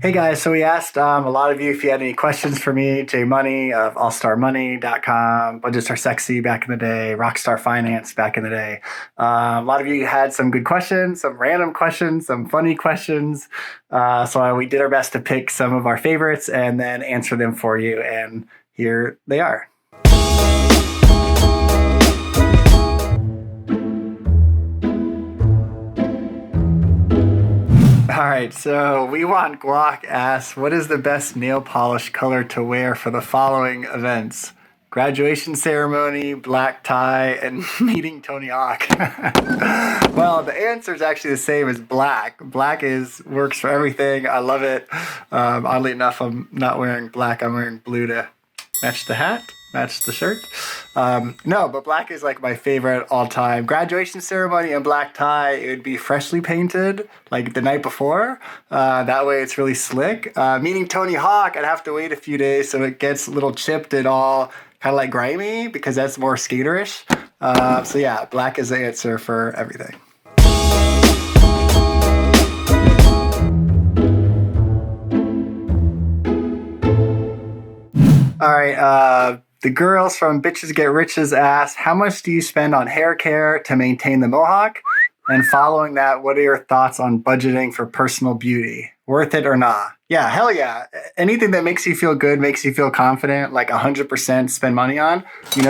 Hey guys, so we asked a lot of you if you had any questions for me. Jay Money of allstarmoney.com, Budgets Are Sexy back in the day, Rockstar Finance back in the day. A lot of you had some good questions, some random questions, some funny questions. So we did our best to pick some of our favorites and then answer them for you. And here they are. All right, so we want Glock asks, what is the best nail polish color to wear for the following events? Graduation ceremony, black tie, and meeting Tony Hawk. Well, the answer is actually the same as black. Black works for everything. I love it. Oddly enough, I'm not wearing black. I'm wearing blue to match the hat, match the shirt. No, but black is like my favorite all time. Graduation ceremony and black tie, it would be freshly painted like the night before. That way it's really slick. Meeting Tony Hawk, I'd have to wait a few days so it gets a little chipped and all kind of like grimy because that's more skaterish. So yeah, black is the answer for everything. All right, the girls from Bitches Get Riches asked, how much do you spend on hair care to maintain the mohawk? And following that, what are your thoughts on budgeting for personal beauty? Worth it or not? Yeah, hell yeah. Anything that makes you feel good, makes you feel confident, like 100% spend money on,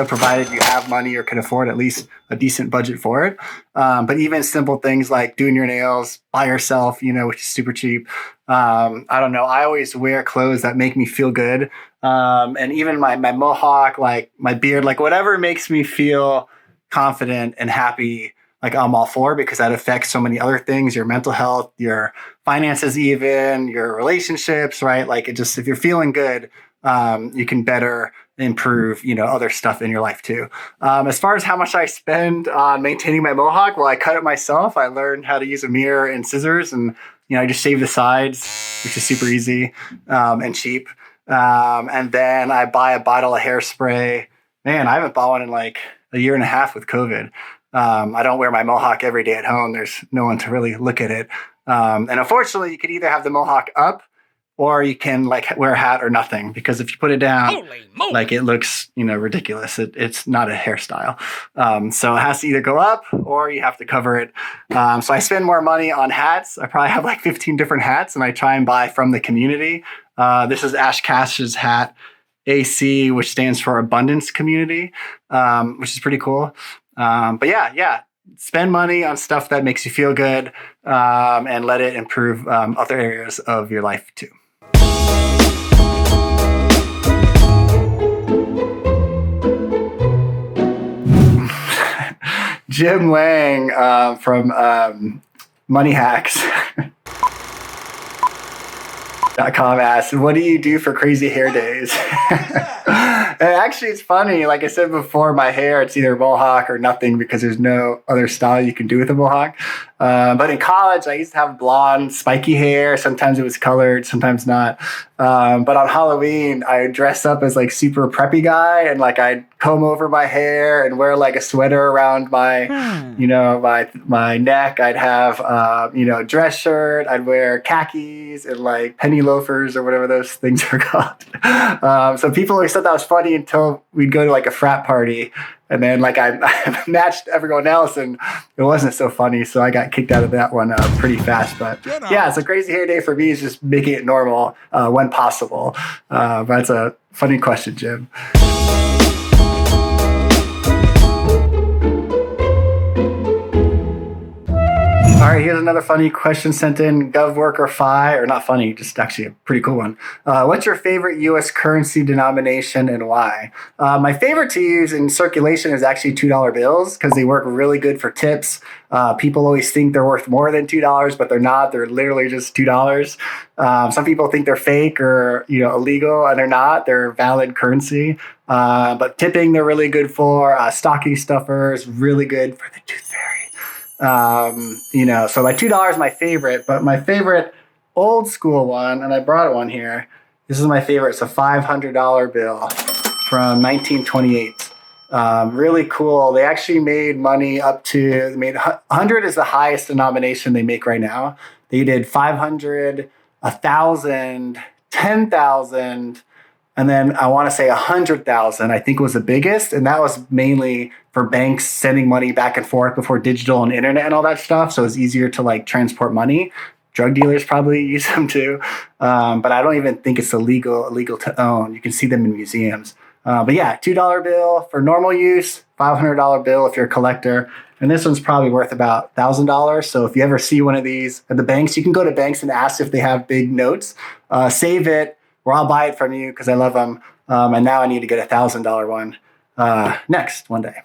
provided you have money or can afford at least a decent budget for it. But even simple things like doing your nails by yourself, which is super cheap. I don't know. I always wear clothes that make me feel good. And even my mohawk, like my beard, like whatever makes me feel confident and happy, like I'm all for, because that affects so many other things, your mental health, your finances, even your relationships, right? Like if you're feeling good, you can better improve, other stuff in your life too. As far as how much I spend on maintaining my mohawk, well, I cut it myself. I learned how to use a mirror and scissors, and I just shave the sides, which is super easy and cheap. And then I buy a bottle of hairspray. Man, I haven't bought one in like a year and a half with COVID. I don't wear my mohawk every day at home. There's no one to really look at it. And unfortunately, you could either have the mohawk up or you can like wear a hat or nothing, because if you put it down, like it looks, ridiculous. It's not a hairstyle. So it has to either go up or you have to cover it. So I spend more money on hats. I probably have like 15 different hats, and I try and buy from the community. This is Ash Cash's hat, AC, which stands for Abundance Community, which is pretty cool. But yeah, spend money on stuff that makes you feel good, and let it improve other areas of your life too. Jim Lang from Money Hacks. .com asks, what do you do for crazy hair days? Actually, it's funny. Like I said before, my hair, it's either mohawk or nothing, because there's no other style you can do with a mohawk. But in college, I used to have blonde, spiky hair. Sometimes it was colored, sometimes not. But on Halloween, I would dress up as like super preppy guy, and like I'd comb over my hair and wear like a sweater around my, my neck. I'd have, a dress shirt. I'd wear khakis and like penny loafers or whatever those things are called. So people always thought that was funny until we'd go to like a frat party. And then like I matched everyone else, and it wasn't so funny. So I got kicked out of that one pretty fast. But yeah, it's a crazy hair day for me is just making it normal when possible. But that's a funny question, Jim. All right, here's another funny question sent in. GovWorker5, or not funny, just actually a pretty cool one. What's your favorite U.S. currency denomination and why? My favorite to use in circulation is actually $2 bills, because they work really good for tips. People always think they're worth more than $2, but they're not. They're literally just $2. Some people think they're fake or illegal, and they're not. They're valid currency. But tipping, they're really good for. Stocking stuffers, really good for the tooth fairy. So like $2 is my favorite, but my favorite old school one, and I brought one here. This is my favorite. It's a $500 bill from 1928. Really cool. They actually made money up to, 100 is the highest denomination they make right now. They did 500, 1,000, 10,000, and then I want to say 100,000, I think was the biggest. And that was mainly for banks sending money back and forth before digital and internet and all that stuff. So it's easier to like transport money. Drug dealers probably use them too. But I don't even think it's illegal to own. You can see them in museums. But yeah, $2 bill for normal use, $500 bill if you're a collector. And this one's probably worth about $1,000. So if you ever see one of these at the banks, you can go to banks and ask if they have big notes. Save it, or I'll buy it from you because I love them. And now I need to get $1,000 one next one day.